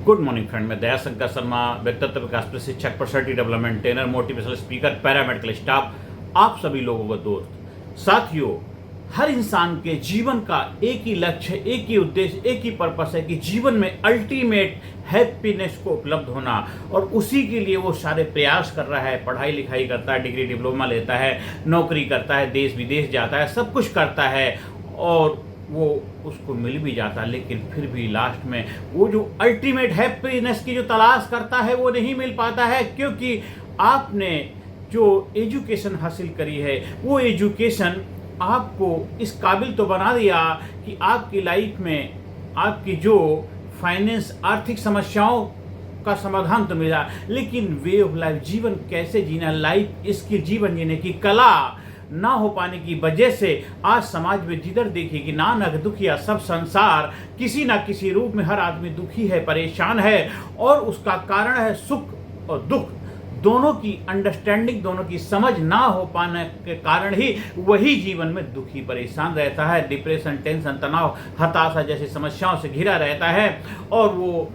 Good morning friend, मैं दयाशंकर शर्मा, व्यक्तित्व विकास प्रशिक्षक, personality development trainer, motivational speaker, paramedical staff, आप सभी लोगों का दोस्त। साथियों, हर इंसान के जीवन का एक ही लक्ष्य, एक ही उद्देश्य, एक ही पर्पस है कि जीवन में अल्टीमेट हैप्पीनेस को उपलब्ध होना, और उसी के लिए वो सारे प्रयास कर रहा है। पढ़ाई लिखाई करता है, डिग्री डिप्लोमा लेता है, नौकरी करता है, देश विदेश जाता है, सब कुछ करता है और वो उसको मिल भी जाता है, लेकिन फिर भी लास्ट में वो जो अल्टीमेट हैप्पीनेस की जो तलाश करता है वो नहीं मिल पाता है, क्योंकि आपने जो एजुकेशन हासिल करी है वो एजुकेशन आपको इस काबिल तो बना दिया कि आपकी लाइफ में आपकी जो फाइनेंस आर्थिक समस्याओं का समाधान तो मिला, लेकिन वे ऑफ लाइफ, जीवन कैसे जीना, लाइफ स्किल, जीवन जीने की कला ना हो पाने की वजह से आज समाज में जिधर देखिए कि नानक दुखिया सब संसार, किसी ना किसी रूप में हर आदमी दुखी है, परेशान है, और उसका कारण है सुख और दुख दोनों की अंडरस्टैंडिंग, दोनों की समझ ना हो पाने के कारण ही वही जीवन में दुखी परेशान रहता है। डिप्रेशन, टेंशन, तनाव, हताशा जैसी समस्याओं से घिरा रहता है, और वो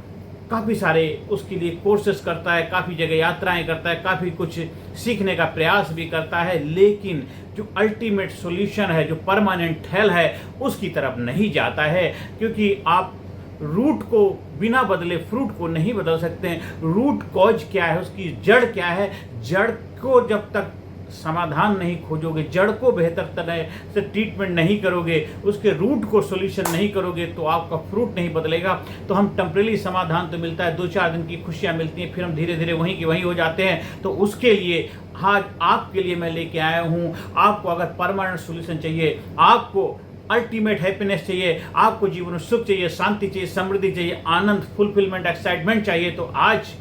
काफ़ी सारे उसके लिए कोर्सेस करता है, काफ़ी जगह यात्राएं करता है, काफ़ी कुछ सीखने का प्रयास भी करता है, लेकिन जो अल्टीमेट सॉल्यूशन है, जो परमानेंट हेल है, उसकी तरफ नहीं जाता है। क्योंकि आप रूट को बिना बदले फ्रूट को नहीं बदल सकते हैं। रूट कॉज क्या है, उसकी जड़ क्या है, जड़ को जब तक समाधान नहीं खोजोगे, जड़ को बेहतर तरह से ट्रीटमेंट नहीं करोगे, उसके रूट को सॉल्यूशन नहीं करोगे, तो आपका फ्रूट नहीं बदलेगा। तो हम टेम्परेरी समाधान तो मिलता है, 2-4 दिन की खुशियां मिलती हैं, फिर हम धीरे धीरे वहीं की वहीं हो जाते हैं। तो उसके लिए आज आपके लिए मैं लेके आया हूँ। आपको अगर परमानेंट सॉल्यूशन चाहिए, आपको अल्टीमेट हैप्पीनेस चाहिए, आपको जीवन में सुख चाहिए, शांति चाहिए, समृद्धि चाहिए, आनंद, फुलफिलमेंट, एक्साइटमेंट चाहिए, तो आज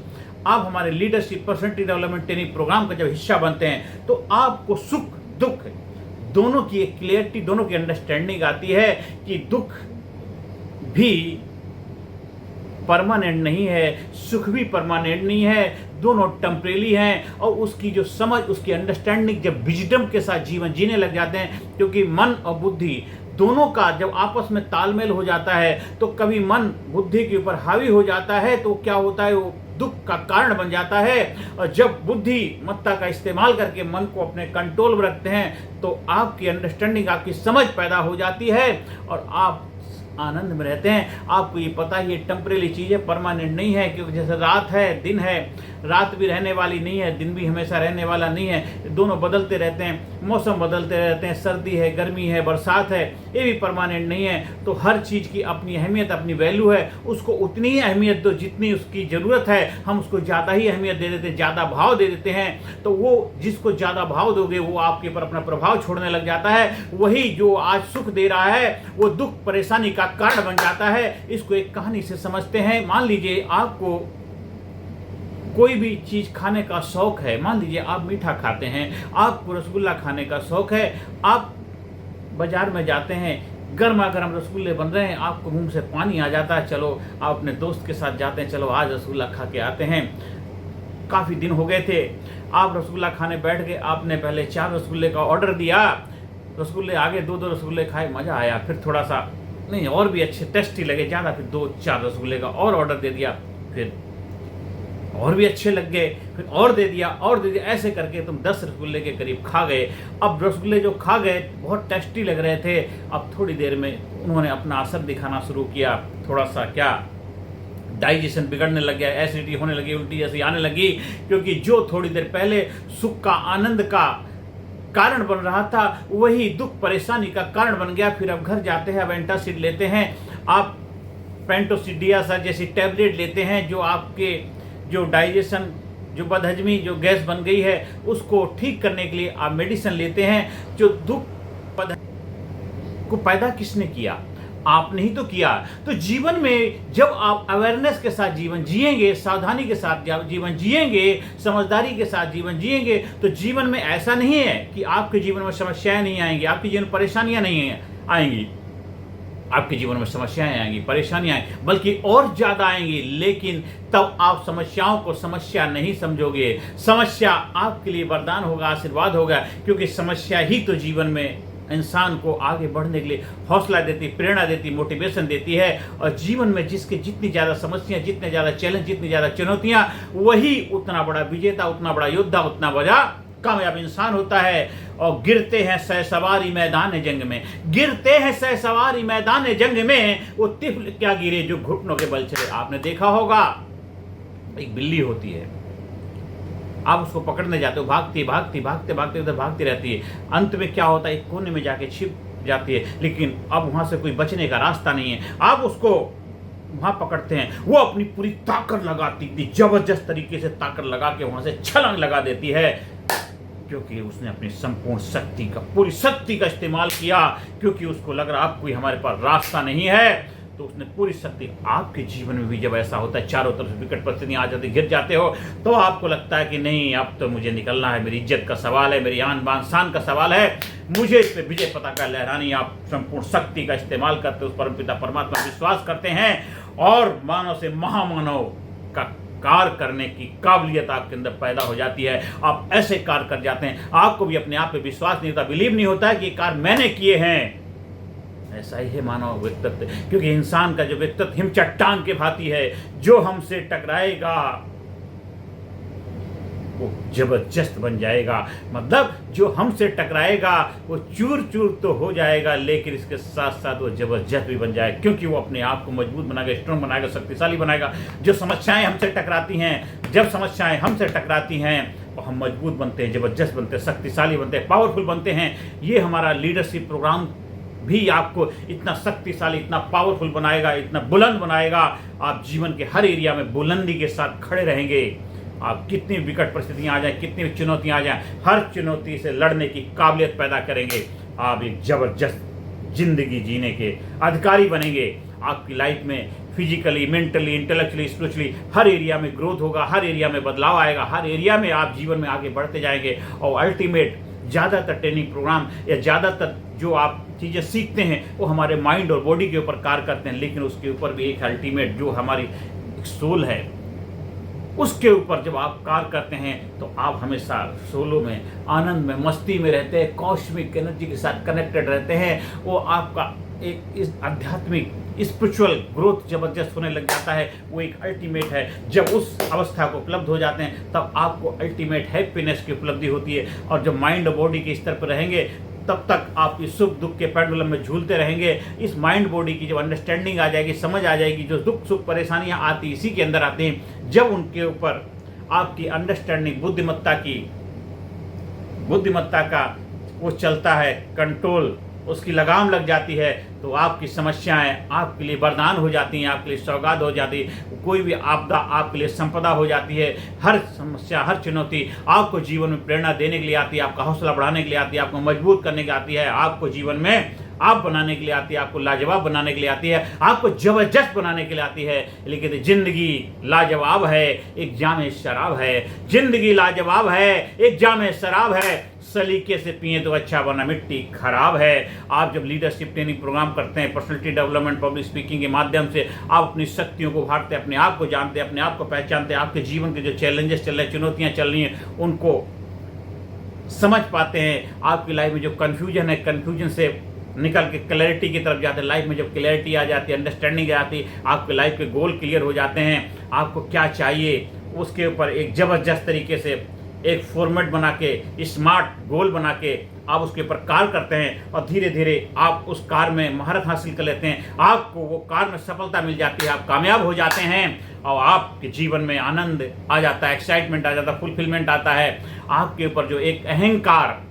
आप हमारे leadership personality development training programme का जब हिस्सा बनते हैं तो आपको सुख दुख दोनों की एक क्लियरिटी, दोनों की अंडरस्टैंडिंग आती है कि दुख भी परमानेंट नहीं है, सुख भी परमानेंट नहीं है, दोनों टेम्परेरी हैं। और उसकी जो समझ, उसकी अंडरस्टैंडिंग जब विजडम के साथ जीवन जीने लग जाते हैं, क्योंकि मन और बुद्धि दोनों का जब आपस में तालमेल हो जाता है, तो कभी मन बुद्धि के ऊपर हावी हो जाता है तो क्या होता है, वो दुख का कारण बन जाता है। और जब बुद्धिमत्ता का इस्तेमाल करके मन को अपने कंट्रोल में रखते हैं तो आपकी अंडरस्टैंडिंग, आपकी समझ पैदा हो जाती है और आप आनंद में रहते हैं। आपको ये पता है ये टेम्परेरी चीज़ है, परमानेंट नहीं है। क्योंकि जैसे रात है, दिन है, रात भी रहने वाली नहीं है, दिन भी हमेशा रहने वाला नहीं है, दोनों बदलते रहते हैं, मौसम बदलते रहते हैं, सर्दी है, गर्मी है, बरसात है, ये भी परमानेंट नहीं है। तो हर चीज़ की अपनी अहमियत, अपनी वैल्यू है, उसको उतनी ही अहमियत दो जितनी उसकी ज़रूरत है। हम उसको ज़्यादा ही अहमियत दे देते हैं, ज़्यादा भाव दे देते हैं, तो वो जिसको ज़्यादा भाव दोगे वो आपके ऊपर अपना प्रभाव छोड़ने लग जाता है। वही जो आज सुख दे रहा है वो दुख, परेशानी का कारण बन जाता है। इसको एक कहानी से समझते हैं। मान लीजिए आपको कोई भी चीज़ खाने का शौक है, मान लीजिए आप मीठा खाते हैं, आपको रसगुल्ला खाने का शौक है, आप बाजार में जाते हैं, गर्मा गर्म रसगुल्ले बन रहे हैं, आपको मुंह से पानी आ जाता है, चलो आप अपने दोस्त के साथ जाते हैं, चलो आज रसगुल्ला खा के आते हैं। काफ़ी दिन हो गए थे, आप रसगुल्ला खाने बैठ गए, आपने पहले 4 रसगुल्ले का ऑर्डर दिया, रसगुल्ले आगे 2-2 रसगुल्ले खाए, मज़ा आया, फिर थोड़ा सा नहीं और भी अच्छे टेस्टी लगे ज़्यादा, फिर 2-4 रसगुल्ले का और ऑर्डर दे दिया, फिर और भी अच्छे लग गए, फिर और दे दिया और दे दिया, ऐसे करके तुम 10 रसगुल्ले के करीब खा गए। अब रसगुल्ले जो खा गए बहुत टेस्टी लग रहे थे, अब थोड़ी देर में उन्होंने अपना असर दिखाना शुरू किया, थोड़ा सा क्या डाइजेशन बिगड़ने लग गया, एसिडिटी होने लगी, उल्टी जैसी आने लगी, क्योंकि जो थोड़ी देर पहले सुख का, आनंद का कारण बन रहा था वही दुख, परेशानी का कारण बन गया। फिर अब घर जाते हैं, अब एंटासिड लेते हैं, आप पेंटोसिडियासा जैसी टैबलेट लेते हैं, जो आपके जो डाइजेशन, जो बदहजमी, जो गैस बन गई है उसको ठीक करने के लिए आप मेडिसिन लेते हैं। जो दुख को पैदा किसने किया? आपने ही तो किया। तो जीवन में जब आप अवेयरनेस के साथ जीवन जिएंगे, सावधानी के साथ जीवन जिएंगे, समझदारी के साथ जीवन जिएंगे, तो जीवन में ऐसा नहीं है कि आपके जीवन में समस्याएं नहीं आएंगी, आपके जीवन में परेशानियां नहीं आएंगी, आपके जीवन में समस्याएं आएंगी, परेशानियां आएंगी, बल्कि और ज़्यादा आएंगी। लेकिन तब आप समस्याओं को समस्या नहीं समझोगे, समस्या आपके लिए वरदान होगा, आशीर्वाद होगा, क्योंकि समस्या ही तो जीवन में इंसान को आगे बढ़ने के लिए हौसला देती, प्रेरणा देती, मोटिवेशन देती है। और जीवन में जिसके जितनी ज़्यादा समस्याएं, जितने ज़्यादा चैलेंज, जितनी ज़्यादा चुनौतियां, वही उतना बड़ा विजेता, उतना बड़ा योद्धा, उतना बड़ा कामयाब इंसान होता है। और गिरते हैं सहसवारी मैदान जंग में, गिरते हैं सहसवारी मैदान जंग में, वो तिफल क्या गिरे जो घुटनों के बल चले। आपने देखा होगा, एक बिल्ली होती है, आप उसको पकड़ने जाते हो, भागती भागती भागते भागते उधर भागती रहती है, अंत में क्या होता है, एक कोने में जाके छिप जाती है, लेकिन अब वहां से कोई बचने का रास्ता नहीं है। आप उसको वहां पकड़ते हैं, वो अपनी पूरी ताकत लगाती थी, जबरदस्त तरीके से ताकत लगा के वहां से छलांग लगा देती है, क्योंकि उसने अपनी संपूर्ण शक्ति का, पूरी शक्ति का इस्तेमाल किया, क्योंकि उसको लग रहा अब कोई हमारे पास रास्ता नहीं है। तो उसने पूरी शक्ति। आपके जीवन में भी जब ऐसा होता है, चारों तरफ से विकट परिस्थितियां आ जाती, गिर जाते हो, तो आपको लगता है कि नहीं, अब तो मुझे निकलना है, मेरी इज्जत का सवाल है, मेरी आन बान शान का सवाल है, मुझे इस पे विजय पताका लहरानी। आप संपूर्ण शक्ति का इस्तेमाल करते, उस परमपिता परमात्मा विश्वास करते हैं, और मानव से महामानव का कार्य करने की काबिलियत आपके अंदर पैदा हो जाती है। आप ऐसे कार्य कर जाते हैं, आपको भी अपने आप पे विश्वास नहीं होता, बिलीव नहीं होता है कि ये कार्य मैंने किए हैं। ऐसा ही है मानव व्यक्तित्व, क्योंकि इंसान का जो व्यक्तित्व हिम चट्टान के भांति है, जो हमसे टकराएगा वो जबरदस्त बन जाएगा। मतलब जो हमसे टकराएगा वो चूर चूर तो हो जाएगा, लेकिन इसके साथ साथ वो जबरदस्त भी बन जाएगा, क्योंकि वो अपने आप को मजबूत बनाएगा, स्ट्रॉन्ग बनाएगा, शक्तिशाली बनाएगा। जो समस्याएं हमसे टकराती हैं, जब समस्याएं हमसे टकराती हैं और हम मजबूत बनते हैं, जबरदस्त बनते हैं, शक्तिशाली बनते हैं, पावरफुल बनते हैं। ये हमारा लीडरशिप प्रोग्राम भी आपको इतना शक्तिशाली, इतना पावरफुल बनाएगा, इतना बुलंद बनाएगा। आप जीवन के हर एरिया में बुलंदी के साथ खड़े रहेंगे। आप कितनी विकट परिस्थितियां आ जाए, कितनी चुनौतियां आ जाए, हर चुनौती से लड़ने की काबिलियत पैदा करेंगे। आप एक जबरदस्त जिंदगी जीने के अधिकारी बनेंगे। आपकी लाइफ में फिजिकली, मेंटली, इंटेलेक्चुअली, स्पिरिचुअली हर एरिया में ग्रोथ होगा, हर एरिया में बदलाव आएगा, हर एरिया में आप जीवन में आगे बढ़ते जाएंगे। और अल्टीमेट ज़्यादातर ट्रेनिंग प्रोग्राम या ज़्यादातर जो आप चीज़ें सीखते हैं वो हमारे माइंड और बॉडी के ऊपर कार्य करते हैं, लेकिन उसके ऊपर भी एक अल्टीमेट जो हमारी सोल है, उसके ऊपर जब आप कार्य करते हैं तो आप हमेशा सोलो में, आनंद में, मस्ती में रहते हैं, कॉस्मिक एनर्जी के साथ कनेक्टेड रहते हैं। वो आपका एक इस आध्यात्मिक स्पिरिचुअल ग्रोथ जबरदस्त होने लग जाता है। वो एक अल्टीमेट है। जब उस अवस्था को उपलब्ध हो जाते हैं तब आपको अल्टीमेट हैप्पीनेस की उपलब्धि होती है। और जब माइंड और बॉडी के स्तर पर रहेंगे तब तक आप इस सुख दुख के पेंडुलम में झूलते रहेंगे। इस माइंड बॉडी की जब अंडरस्टैंडिंग आ जाएगी, समझ आ जाएगी, जो दुख सुख परेशानियां आती इसी के अंदर आती हैं, जब उनके ऊपर आपकी अंडरस्टैंडिंग, बुद्धिमत्ता का वो चलता है, कंट्रोल, उसकी लगाम लग जाती है, तो आपकी समस्याएं आपके लिए वरदान हो जाती हैं, आपके लिए सौगात हो जाती है। कोई भी आपदा आपके लिए संपदा हो जाती है। हर समस्या, हर चुनौती आपको जीवन में प्रेरणा देने के लिए आती है, आपका हौसला बढ़ाने के लिए आती है, आपको मजबूत करने के लिए आती है, आपको जीवन में आप बनाने के लिए आती है, आपको लाजवाब बनाने के लिए आती है, आपको जबरदस्त बनाने के लिए आती है। लेकिन जिंदगी लाजवाब है, एक जाम शराब है। जिंदगी लाजवाब है, एक जाम शराब है। सलीके से पिए तो अच्छा, वरना मिट्टी खराब है। आप जब लीडरशिप ट्रेनिंग प्रोग्राम करते हैं, पर्सनैलिटी डेवलपमेंट, पब्लिक स्पीकिंग के माध्यम से आप अपनी शक्तियों को उभारते, अपने आप को जानते, अपने आप को पहचानते, आपके जीवन के जो चैलेंजेस चल रहे हैं, चुनौतियां चल रही हैं, उनको समझ पाते हैं। आपकी लाइफ में जो कन्फ्यूजन है, कन्फ्यूजन से निकल के क्लैरिटी की तरफ जाते हैं। लाइफ में जब क्लैरिटी आ जाती है, अंडरस्टैंडिंग आ जाती है, आपके लाइफ के गोल क्लियर हो जाते हैं। आपको क्या चाहिए उसके ऊपर एक जबरदस्त तरीके से एक फॉर्मेट बना के, स्मार्ट गोल बना के आप उसके ऊपर कार्य करते हैं, और धीरे धीरे आप उस कार्य में महारत हासिल कर लेते हैं। आपको वो कार्य में सफलता मिल जाती है, आप कामयाब हो जाते हैं, और आपके जीवन में आनंद आ जाता है, एक्साइटमेंट आ जाता है, फुलफिलमेंट आता है। आपके ऊपर जो एक अहंकार,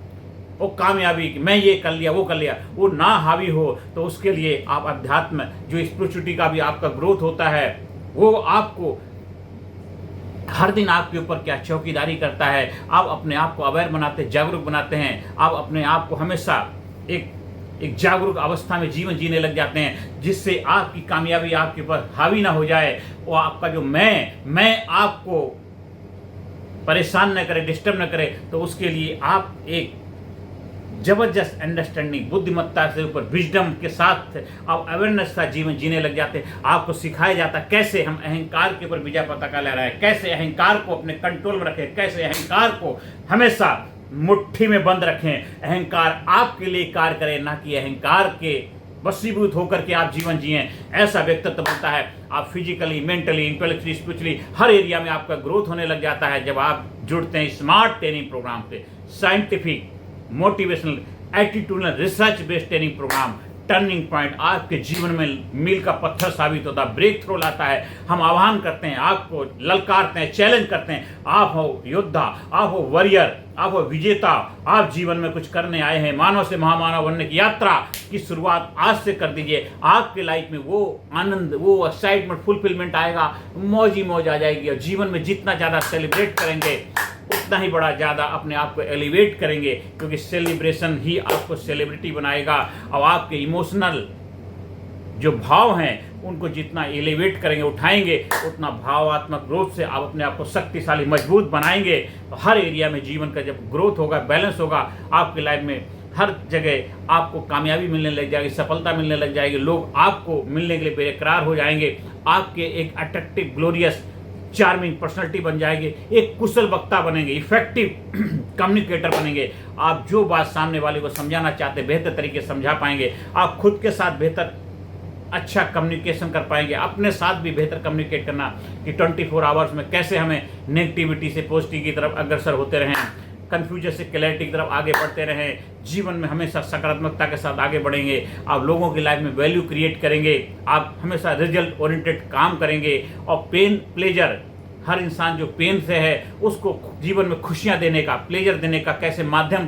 वो कामयाबी, मैं ये कर लिया, वो कर लिया, वो ना हावी हो, तो उसके लिए आप अध्यात्म, जो स्पिरिचुअलिटी का भी आपका ग्रोथ होता है, वो आपको हर दिन आपके ऊपर क्या चौकीदारी करता है। आप अपने आप को अवेयर बनाते, जागरूक बनाते हैं। आप अपने आप को हमेशा एक जागरूक अवस्था में जीवन जीने लग जाते हैं, जिससे आपकी कामयाबी आपके ऊपर हावी ना हो जाए। वो आपका जो मैं आपको परेशान न करे, डिस्टर्ब न करे, तो उसके लिए आप एक जबरदस्त अंडरस्टैंडिंग, बुद्धिमत्ता से ऊपर विजडम के साथ आप अवेयरनेस का जीवन जीने लग जाते हैं। आपको सिखाया जाता है कैसे हम अहंकार के ऊपर विजय पताका लहराएं, कैसे अहंकार को अपने कंट्रोल में रखें, कैसे अहंकार को हमेशा मुट्ठी में बंद रखें। अहंकार आपके लिए कार्य करे, ना कि अहंकार के वशीभूत होकर के आप जीवन जिएं। ऐसा व्यक्तित्व बनता है, आप फिजिकली, मेंटली, इंटेलेक्चुअली, स्पिरिचुअली हर एरिया में आपका ग्रोथ होने लग जाता है जब आप जुड़ते हैं स्मार्ट ट्रेनिंग प्रोग्राम से। Scientific, motivational, attitudinal, research based training programme turning point आपके जीवन में मील का पत्थर साबित होता है, ब्रेक थ्रू लाता है। हम आह्वान करते हैं, आपको ललकारते हैं, चैलेंज करते हैं। आप हो योद्धा, आप हो वॉरियर, आप हो विजेता, आप जीवन में कुछ करने आए हैं। मानव से महामानव बनने की यात्रा की शुरुआत आज से कर दीजिए। आपके लाइफ में वो आनंद, वो एक्साइटमेंट, फुलफिलमेंट आएगा, मौज ही मौज आ जाएगी। और जीवन में जितना ज़्यादा सेलिब्रेट करेंगे उतना ही बड़ा ज़्यादा अपने आप को एलिवेट करेंगे, क्योंकि सेलिब्रेशन ही आपको सेलिब्रिटी बनाएगा। और आपके इमोशनल जो भाव हैं उनको जितना एलिवेट करेंगे, उठाएंगे, उतना भावात्मक ग्रोथ से आप अपने आप को शक्तिशाली, मजबूत बनाएंगे। तो हर एरिया में जीवन का जब ग्रोथ होगा, बैलेंस होगा, आपकी लाइफ में हर जगह आपको कामयाबी मिलने लग जाएगी, सफलता मिलने लग जाएगी। लोग आपको मिलने के लिए बेकरार हो जाएंगे। आपके एक अट्रैक्टिव, ग्लोरियस, चार्मिंग पर्सनालिटी बन जाएगी। एक कुशल वक्ता बनेंगे, इफेक्टिव कम्युनिकेटर बनेंगे। आप जो बात सामने वाले को समझाना चाहते हैं बेहतर तरीके से समझा पाएंगे। आप खुद के साथ बेहतर अच्छा कम्युनिकेशन कर पाएंगे, अपने साथ भी बेहतर कम्युनिकेट करना कि 24 आवर्स में कैसे हमें नेगेटिविटी से पॉजिटिव की तरफ अग्रसर होते रहें, कन्फ्यूजन से क्लैरिटी की तरफ आगे बढ़ते रहें। जीवन में हमेशा सकारात्मकता के साथ आगे बढ़ेंगे। आप लोगों की लाइफ में वैल्यू क्रिएट करेंगे। आप हमेशा रिजल्ट ओरिएंटेड काम करेंगे। और पेन, प्लेजर, हर इंसान जो पेन से है उसको जीवन में खुशियां देने का, प्लेजर देने का कैसे माध्यम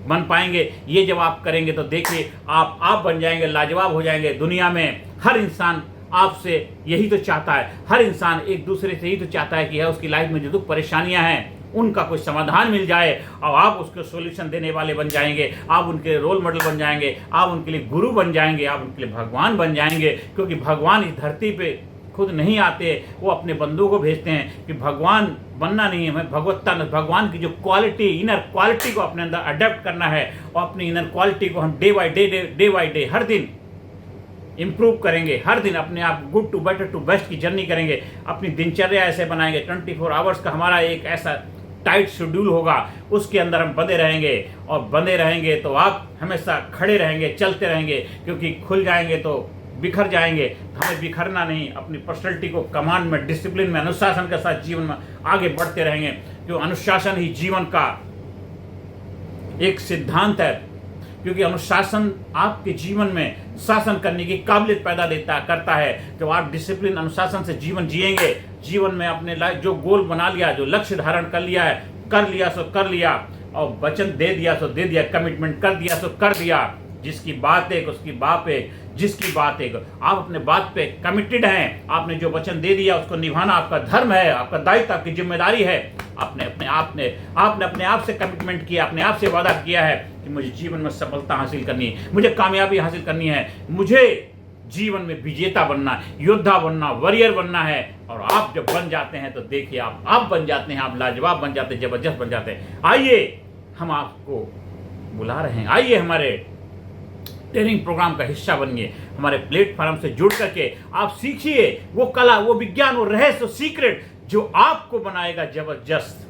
बन पाएंगे, ये जब आप करेंगे तो देखिए आप बन जाएंगे, लाजवाब हो जाएंगे। दुनिया में हर इंसान आपसे यही तो चाहता है, हर इंसान एक दूसरे से ही तो चाहता है कि उसकी लाइफ में जो दुख परेशानियां हैं उनका कोई समाधान मिल जाए और आप उसको सॉल्यूशन देने वाले बन जाएंगे। आप उनके रोल मॉडल बन जाएंगे, आप उनके लिए गुरु बन जाएंगे, आप उनके लिए भगवान बन जाएंगे। क्योंकि भगवान इस धरती पे खुद नहीं आते, वो अपने बंदों को भेजते हैं। कि भगवान बनना नहीं है, हमें भगवत्ता, भगवान की जो क्वालिटी, इनर क्वालिटी को अपने अंदर अडेप्ट करना है। और अपनी इनर क्वालिटी को हम डे बाय डे हर दिन इंप्रूव करेंगे। हर दिन अपने आप good to better to best की जर्नी करेंगे। अपनी दिनचर्या ऐसे बनाएंगे, 24 आवर्स का हमारा एक ऐसा टाइट शेड्यूल होगा, उसके अंदर हम बंधे रहेंगे। और बंधे रहेंगे तो आप हमेशा खड़े रहेंगे, चलते रहेंगे। क्योंकि खुल जाएंगे तो बिखर जाएंगे। हमें बिखरना नहीं, अपनी पर्सनैलिटी को कमांड में, डिसिप्लिन में, अनुशासन के साथ जीवन में आगे बढ़ते रहेंगे। क्योंकि अनुशासन ही जीवन का एक सिद्धांत है। क्योंकि अनुशासन आपके जीवन में शासन करने की काबिलियत पैदा करता है। जब आप डिसिप्लिन, अनुशासन से जीवन जिएंगे, जीवन में अपने लाइफ जो गोल बना लिया, जो लक्ष्य धारण कर लिया है, कर लिया सो कर लिया, और वचन दे दिया सो दे दिया, कमिटमेंट कर दिया सो कर दिया। जिसकी बात एक उसकी बात एक, जिसकी बात एक। आप अपने बात पे कमिटेड हैं। आपने जो वचन दे दिया उसको निभाना आपका धर्म है, आपका दायित्व, आपकी जिम्मेदारी है। आपने अपने आप से कमिटमेंट किया, अपने आप से वादा किया है कि मुझे जीवन में सफलता हासिल करनी है, मुझे कामयाबी हासिल करनी है, मुझे जीवन में विजेता बनना है, योद्धा बनना, वॉरियर बनना है। और आप जब बन जाते हैं तो देखिए आप बन जाते हैं, आप लाजवाब बन जाते हैं, जबरदस्त बन जाते हैं। आइए, हम आपको बुला रहे हैं, आइए हमारे ट्रेनिंग प्रोग्राम का हिस्सा बनिए। हमारे प्लेटफॉर्म से जुड़ करके आप सीखिए वो कला, वो विज्ञान, वो रहस्य, सीक्रेट जो आपको बनाएगा जबरदस्त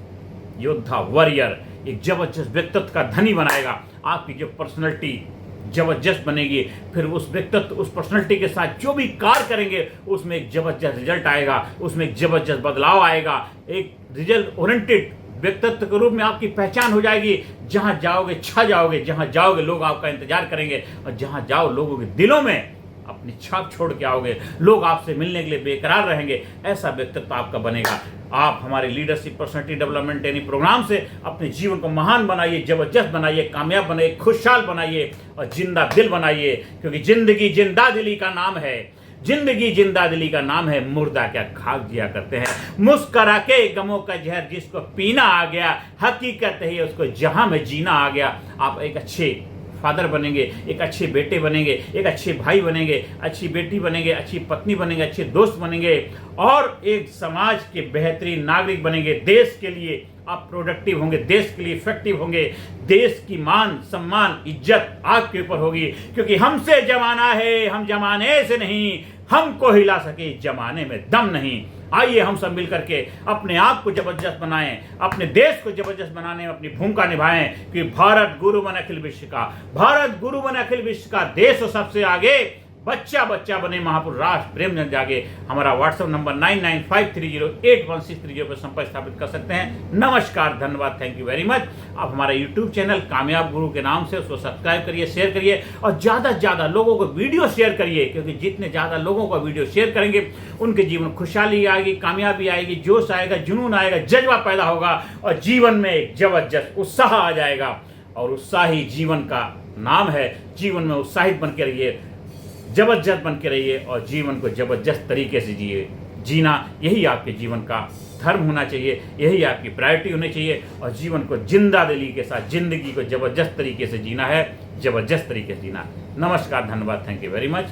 योद्धा, वॉरियर, एक जबरदस्त व्यक्तित्व का धनी बनाएगा। आपकी जो पर्सनैलिटी जबरदस्त बनेगी, फिर उस व्यक्तित्व, उस पर्सनैलिटी के साथ जो भी कार्य करेंगे उसमें एक जबरदस्त रिजल्ट आएगा, उसमें एक जबरदस्त बदलाव आएगा। एक रिजल्ट ओरिएंटेड व्यक्तित्व के रूप में आपकी पहचान हो जाएगी। जहां जाओगे छा जाओगे, जहां जाओगे लोग आपका इंतजार करेंगे, और जहां जाओ लोगों के दिलों में अपनी छाप छोड़ के आओगे। लोग आपसे मिलने के लिए बेकरार रहेंगे। ऐसा व्यक्तित्व आपका बनेगा। आप हमारे leadership, personality development training programme से अपने जीवन को महान बनाइए, जबरदस्त बनाइए, कामयाब बनाइए, खुशहाल बनाइए और जिंदा दिल बनाइए। क्योंकि जिंदगी जिंदा दिली का नाम है। जिंदगी जिंदा दिली का नाम है। मुर्दा क्या खाक जिया करते हैं। मुस्करा के गमों का जहर जिसको पीना आ गया, हकीकत है उसको जहां में जीना आ गया। आप एक अच्छे फादर बनेंगे, एक अच्छे बेटे बनेंगे, एक अच्छे भाई बनेंगे, अच्छी बेटी बनेंगे, अच्छी पत्नी बनेंगे, अच्छे दोस्त बनेंगे और एक समाज के बेहतरीन नागरिक बनेंगे। देश के लिए आप प्रोडक्टिव होंगे, देश के लिए इफेक्टिव होंगे। देश की मान, सम्मान, इज्जत आपके ऊपर होगी। क्योंकि हमसे जमाना है, हम जमाने से नहीं, हमको हिला सके जमाने में दम नहीं। आइए हम सब मिलकर के अपने आप को जबरदस्त बनाएं, अपने देश को जबरदस्त बनाने में अपनी भूमिका निभाएं कि भारत गुरु बने अखिल विश्व का, भारत गुरु बने अखिल विश्व का, देश और सबसे आगे, बच्चा बच्चा बने महापुरुष, राष्ट्र प्रेम जन जागे। हमारा व्हाट्सएप नंबर 9953081630 पर संपर्क स्थापित कर सकते हैं। नमस्कार, धन्यवाद, थैंक यू वेरी मच। आप हमारा यूट्यूब चैनल कामयाब गुरु के नाम से उसको सब्सक्राइब करिए, शेयर करिए और ज़्यादा से ज़्यादा लोगों को वीडियो शेयर करिए, क्योंकि जितने ज़्यादा लोगों को वीडियो शेयर करेंगे उनके जीवन खुशहाली आएगी, कामयाबी आएगी, जोश आएगा, जुनून आएगा, जज्बा पैदा होगा और जीवन में एक जबरदस्त उत्साह आ जाएगा। और उत्साही जीवन का नाम है। जीवन में उत्साहित बन के रहिए, जबरदस्त बन के रहिए और जीवन को जबरदस्त तरीके से जिए। जीना यही आपके जीवन का धर्म होना चाहिए, यही आपकी प्रायोरिटी होनी चाहिए और जीवन को जिंदा दिली के साथ, जिंदगी को जबरदस्त तरीके से जीना है, जबरदस्त तरीके से जीना। नमस्कार, धन्यवाद, थैंक यू वेरी मच।